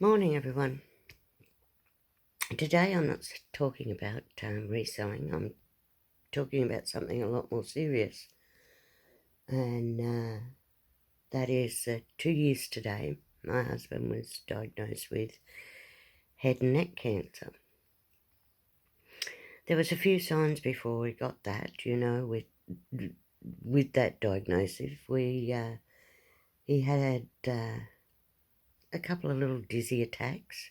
Morning, everyone. Today I'm not talking about reselling. I'm talking about something a lot more serious, and that is 2 years today. My husband was diagnosed with head and neck cancer. There was a few signs before we got that. With that diagnosis, he had a couple of little dizzy attacks.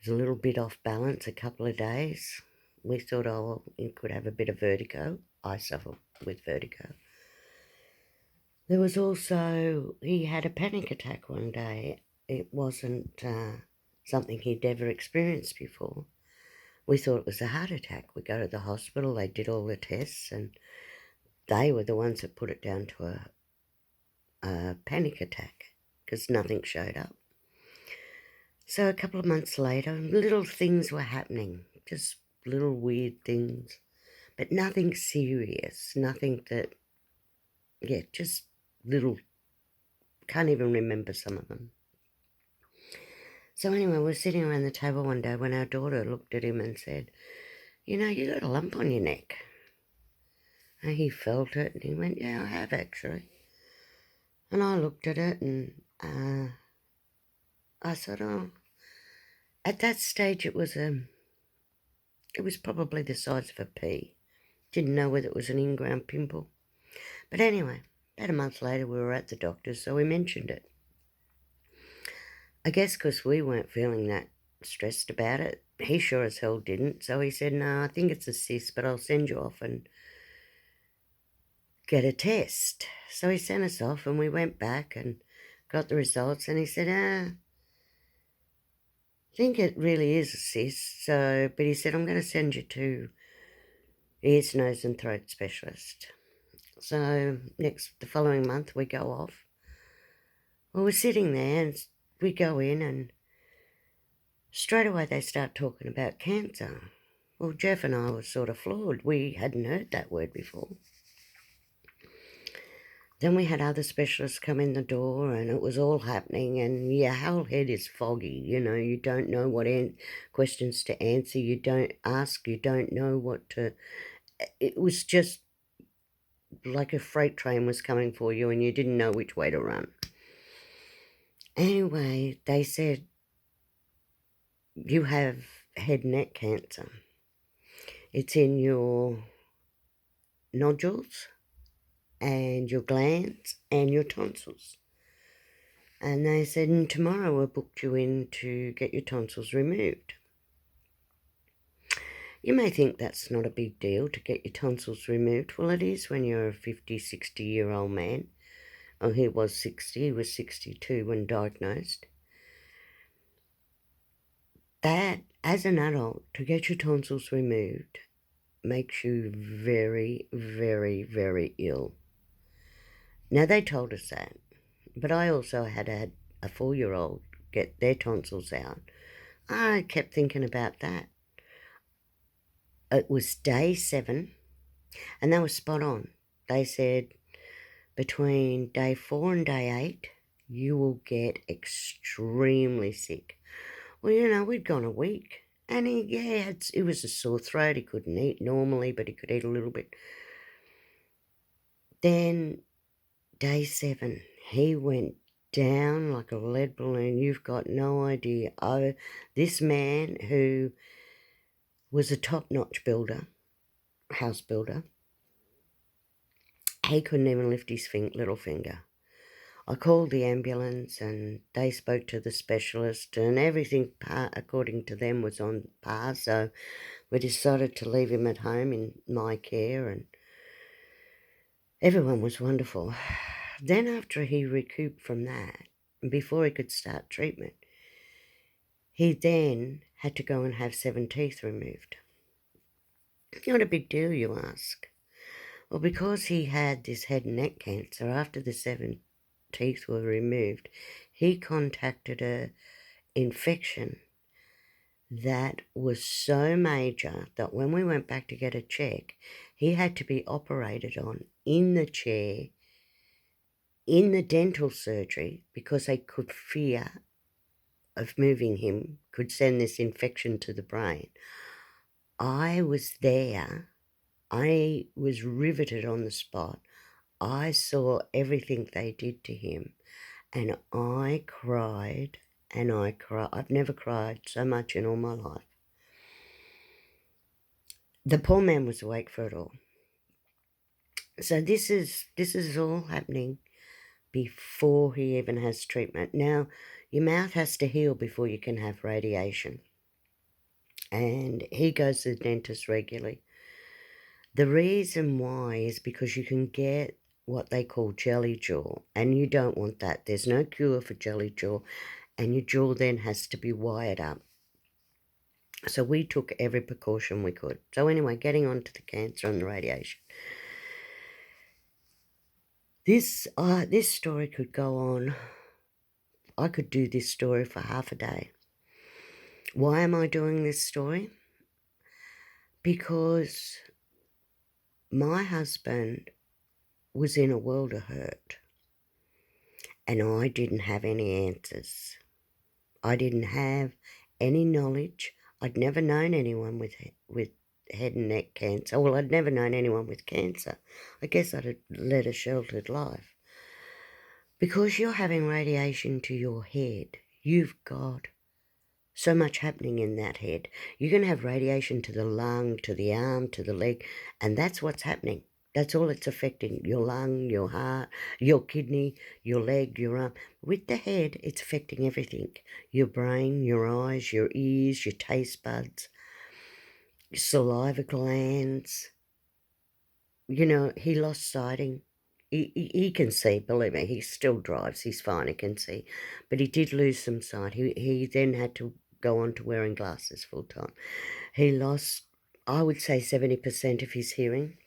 He was a little bit off balance a couple of days. We thought, oh, well, he could have a bit of vertigo. I suffer with vertigo. There was also, he had a panic attack one day. It wasn't something he'd ever experienced before. We thought it was a heart attack. We go to the hospital, they did all the tests, and they were the ones that put it down to a panic attack because nothing showed up. So a couple of months later, little things were happening, just little weird things, but nothing serious, nothing that, just little, can't even remember some of them. So anyway, we're sitting around the table one day when our daughter looked at him and said, you got a lump on your neck. And he felt it and he went, yeah, I have actually. And I looked at it and I said, oh, at that stage it was probably the size of a pea. Didn't know whether it was an in-ground pimple. But anyway, about a month later we were at the doctor's, so we mentioned it. I guess because we weren't feeling that stressed about it. He sure as hell didn't. So he said, no, I think it's a cyst, but I'll send you off and get a test. So he sent us off and we went back and got the results, and he said, I think it really is a cyst. But he said, I'm going to send you to ears, nose and throat specialist. So the following month we go off. Well, we're sitting there and we go in and straight away they start talking about cancer. Well, Jeff and I were sort of floored. We hadn't heard that word before. Then we had other specialists come in the door and it was all happening, and your whole head is foggy, you don't know what questions to answer, you don't ask, you don't know what to... It was just like a freight train was coming for you and you didn't know which way to run. Anyway, they said, you have head and neck cancer. It's in your nodules and your glands and your tonsils. And they said, and tomorrow I booked you in to get your tonsils removed. You may think that's not a big deal to get your tonsils removed. Well, it is when you're a 50, 60-year-old man. Oh, he was 60, he was 62 when diagnosed. That, as an adult, to get your tonsils removed makes you very, very, very ill. Now, they told us that, but I also had a 4-year-old get their tonsils out. I kept thinking about that. It was day 7, and they were spot on. They said between day 4 and day 8, you will get extremely sick. Well, we'd gone a week, and it was a sore throat. He couldn't eat normally, but he could eat a little bit. Then day 7, he went down like a lead balloon. You've got no idea. Oh, this man who was a top-notch builder, house builder, he couldn't even lift his little finger. I called the ambulance and they spoke to the specialist, and everything, according to them, was on par. So we decided to leave him at home in my care, and everyone was wonderful. Then after he recouped from that, before he could start treatment, he then had to go and have 7 teeth removed. Not a big deal, you ask. Well, because he had this head and neck cancer, after the 7 teeth were removed, he contacted a infection that was so major that when we went back to get a check, he had to be operated on in the chair in the dental surgery because they could fear of moving him could send this infection to the brain. I was there. I was riveted on the spot. I saw everything they did to him, and I cried and I cried. I've never cried so much in all my life. The poor man was awake for it all. So this is all happening before he even has treatment. Now, your mouth has to heal before you can have radiation. And he goes to the dentist regularly. The reason why is because you can get what they call jelly jaw, and you don't want that. There's no cure for jelly jaw, and your jaw then has to be wired up. So we took every precaution we could. So anyway, getting on to the cancer and the radiation. This story could go on. I could do this story for half a day. Why am I doing this story? Because my husband was in a world of hurt, and I didn't have any answers. I didn't have any knowledge. I'd never known anyone with head and neck cancer. Well, I'd never known anyone with cancer. I guess I'd have led a sheltered life. Because you're having radiation to your head, you've got so much happening in that head. You're going to have radiation to the lung, to the arm, to the leg, and that's what's happening. That's all it's affecting, your lung, your heart, your kidney, your leg, your arm. With the head, it's affecting everything. Your brain, your eyes, your ears, your taste buds, your saliva glands. You know, he lost sighting. He can see, believe me, he still drives, he's fine, he can see. But he did lose some sight. He then had to go on to wearing glasses full time. He lost, I would say, 70% of his hearing.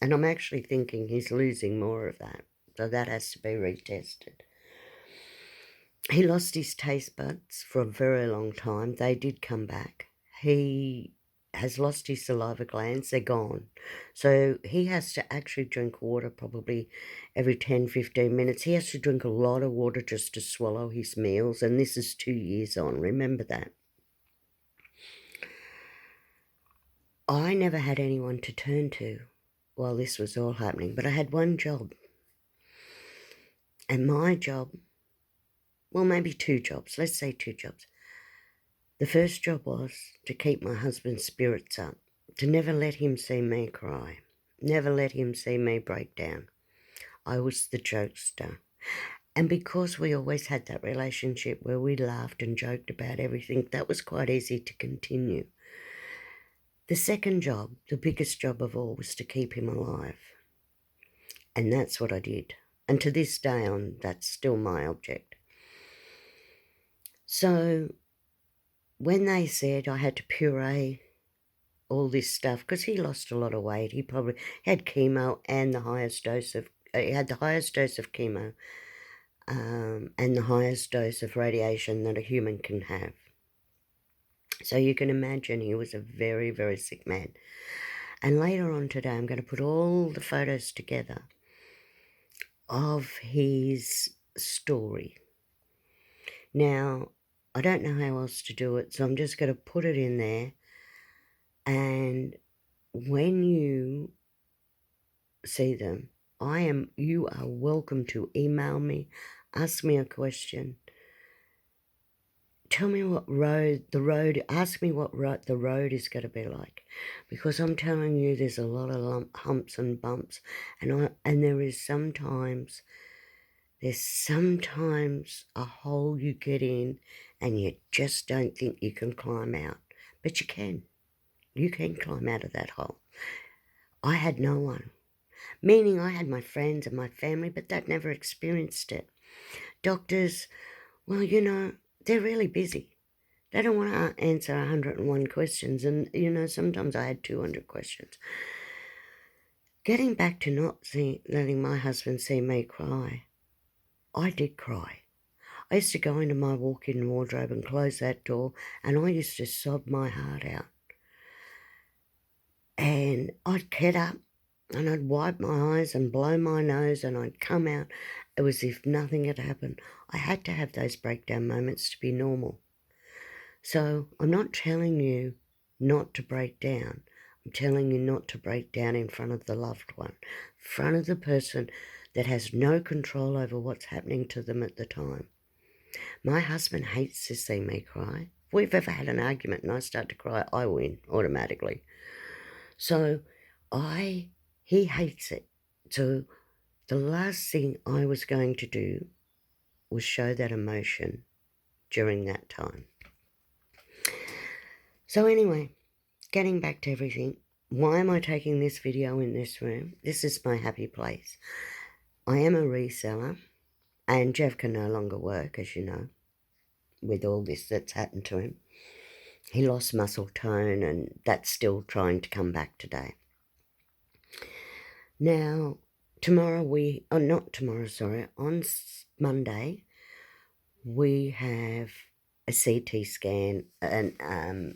And I'm actually thinking he's losing more of that. So that has to be retested. He lost his taste buds for a very long time. They did come back. He has lost his saliva glands. They're gone. So he has to actually drink water probably every 10, 15 minutes. He has to drink a lot of water just to swallow his meals. And this is 2 years on. Remember that. I never had anyone to turn to while this was all happening. But I had one job. And my job, well, maybe 2 jobs. Let's say 2 jobs. The first job was to keep my husband's spirits up, to never let him see me cry, never let him see me break down. I was the jokester. And because we always had that relationship where we laughed and joked about everything, that was quite easy to continue. The second job, the biggest job of all, was to keep him alive. And that's what I did. And to this day on, that's still my object. So when they said I had to puree all this stuff, because he lost a lot of weight, he probably had chemo and the highest dose of, he had the highest dose of chemo and the highest dose of radiation that a human can have. So you can imagine he was a very, very sick man. And later on today, I'm going to put all the photos together of his story. Now, I don't know how else to do it, so I'm just going to put it in there. And when you see them, you are welcome to email me, ask me a question. Tell me what ask me what the road is going to be like. Because I'm telling you, there's a lot of humps and bumps. And there's sometimes a hole you get in and you just don't think you can climb out. But you can. You can climb out of that hole. I had no one. Meaning I had my friends and my family, but they'd never experienced it. Doctors, well, you know, they're really busy. They don't want to answer 101 questions. And, you know, sometimes I had 200 questions. Getting back to not letting my husband see me cry, I did cry. I used to go into my walk-in wardrobe and close that door, and I used to sob my heart out. And I'd get up and I'd wipe my eyes and blow my nose and I'd come out It was as if nothing had happened. I had to have those breakdown moments to be normal. So I'm not telling you not to break down. I'm telling you not to break down in front of the loved one, in front of the person that has no control over what's happening to them at the time. My husband hates to see me cry. If we've ever had an argument and I start to cry, I win automatically. So he hates it. So the last thing I was going to do was show that emotion during that time. So anyway, getting back to everything, why am I taking this video in this room? This is my happy place. I am a reseller, and Jeff can no longer work, as you know, with all this that's happened to him. He lost muscle tone, and that's still trying to come back today. Now, on Monday, we have a CT scan and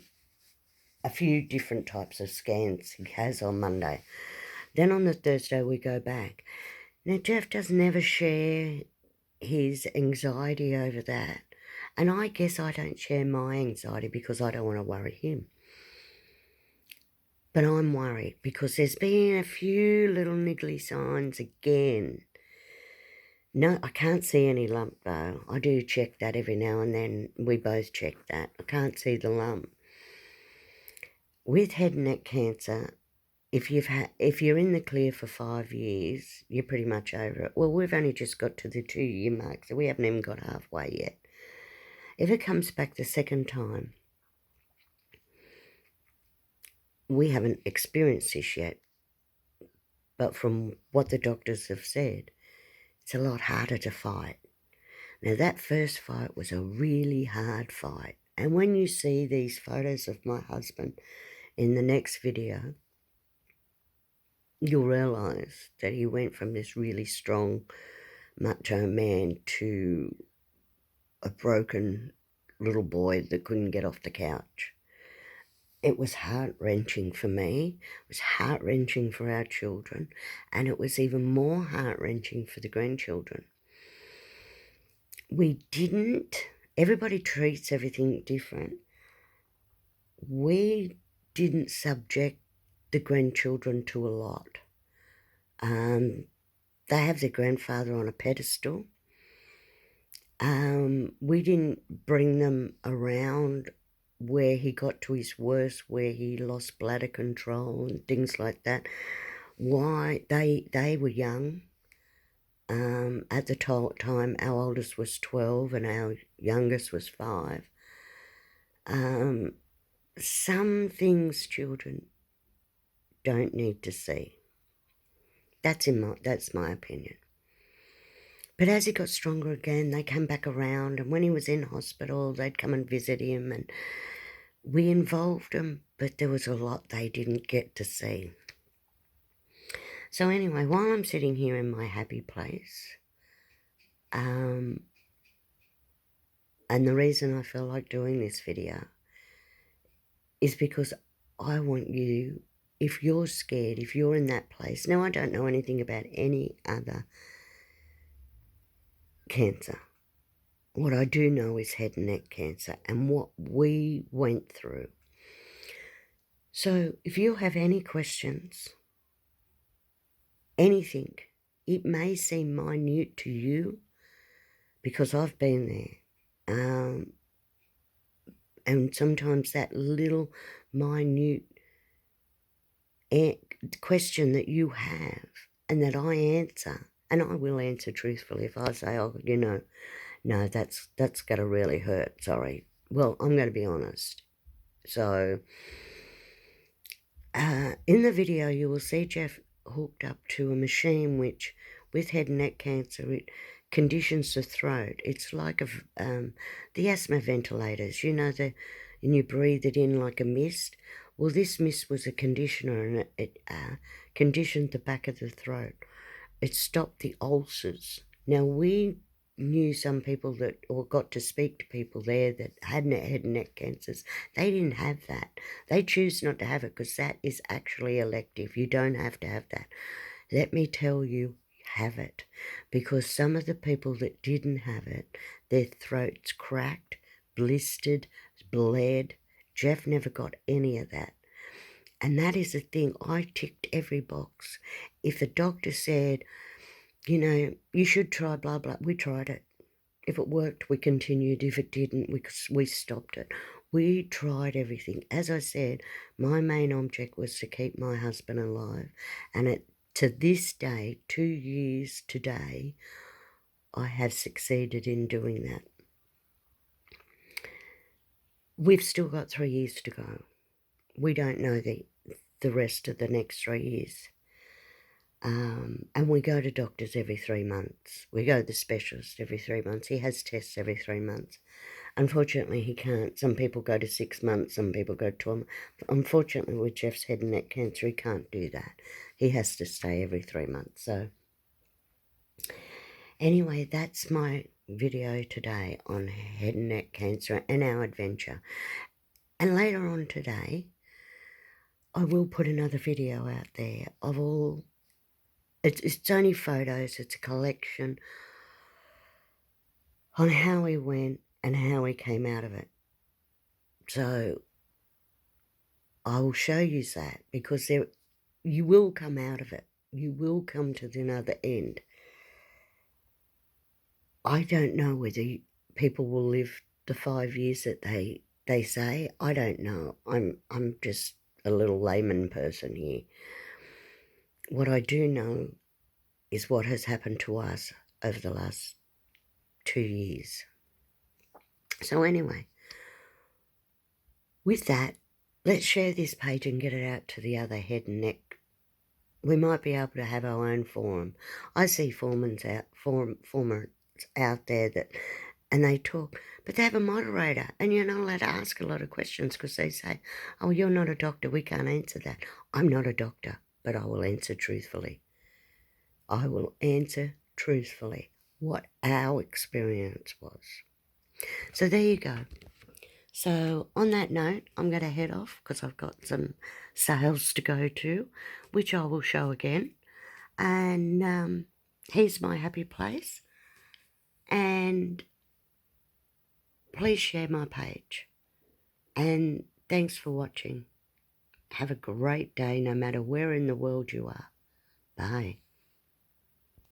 a few different types of scans he has on Monday. Then on the Thursday, we go back. Now, Jeff does never share his anxiety over that. And I guess I don't share my anxiety because I don't want to worry him. But I'm worried because there's been a few little niggly signs again. No, I can't see any lump though. I do check that every now and then. We both check that. I can't see the lump. With head and neck cancer, if you're in the clear for 5 years, you're pretty much over it. Well, we've only just got to the 2-year mark, so we haven't even got halfway yet. If it comes back the second time, we haven't experienced this yet, but from what the doctors have said, it's a lot harder to fight. Now, that first fight was a really hard fight. And when you see these photos of my husband in the next video, you'll realise that he went from this really strong, macho man to a broken little boy that couldn't get off the couch. It was heart-wrenching for me, it was heart-wrenching for our children, and it was even more heart-wrenching for the grandchildren. Everybody treats everything different. We didn't subject the grandchildren to a lot. They have their grandfather on a pedestal. We didn't bring them around where he got to his worst, where he lost bladder control and things like that. Why? They were young. At the time, our oldest was 12 and our youngest was 5. Some things children don't need to see. That's my opinion. But as he got stronger again, they came back around, and when he was in hospital, they'd come and visit him, and we involved them, but there was a lot they didn't get to see. So anyway, while I'm sitting here in my happy place, and the reason I feel like doing this video is because I want you, if you're scared, if you're in that place. Now, I don't know anything about any other cancer. What I do know is head and neck cancer and what we went through. So if you have any questions, anything, it may seem minute to you because I've been there. And sometimes that little minute question that you have and that I answer, and I will answer truthfully if I say, oh, no, that's going to really hurt, sorry. Well, I'm going to be honest. So, in the video, you will see Jeff hooked up to a machine which, with head and neck cancer, it conditions the throat. It's like the asthma ventilators, and you breathe it in like a mist. Well, this mist was a conditioner, and it conditioned the back of the throat. It stopped the ulcers. Now, we knew some people or got to speak to people there that had head and neck cancers. They didn't have that. They choose not to have it because that is actually elective. You don't have to have that. Let me tell you, you have it, because some of the people that didn't have it, their throats cracked, blistered, bled. Jeff never got any of that. And that is the thing. I ticked every box. If the doctor said, you know, you should try blah, blah, we tried it. If it worked, we continued. If it didn't, we stopped it. We tried everything. As I said, my main object was to keep my husband alive. And to this day, 2 years today, I have succeeded in doing that. We've still got 3 years to go. We don't know the rest of the next 3 years. And we go to doctors every 3 months. We go to the specialist every 3 months. He has tests every 3 months. Unfortunately, he can't. Some people go to 6 months, some people go 12 months. Unfortunately, with Jeff's head and neck cancer, he can't do that. He has to stay every 3 months. So, anyway, that's my video today on head and neck cancer and our adventure. And later on today, I will put another video out there of all... It's only photos. It's a collection on how we went and how we came out of it. So I will show you that, because you will come out of it. You will come to the other end. I don't know whether people will live the 5 years that they say. I don't know. I'm just a little layman person here. What I do know is what has happened to us over the last 2 years. So anyway, with that, let's share this page and get it out to the other head and neck. We might be able to have our own forum. I see forums out there and they talk, but they have a moderator, and you're not allowed to ask a lot of questions because they say, oh, you're not a doctor, we can't answer that. I'm not a doctor, but I will answer truthfully. I will answer truthfully what our experience was. So there you go. So on that note, I'm going to head off because I've got some sales to go to, which I will show again. And here's my happy place. And please share my page. And thanks for watching. Have a great day no matter where in the world you are. Bye.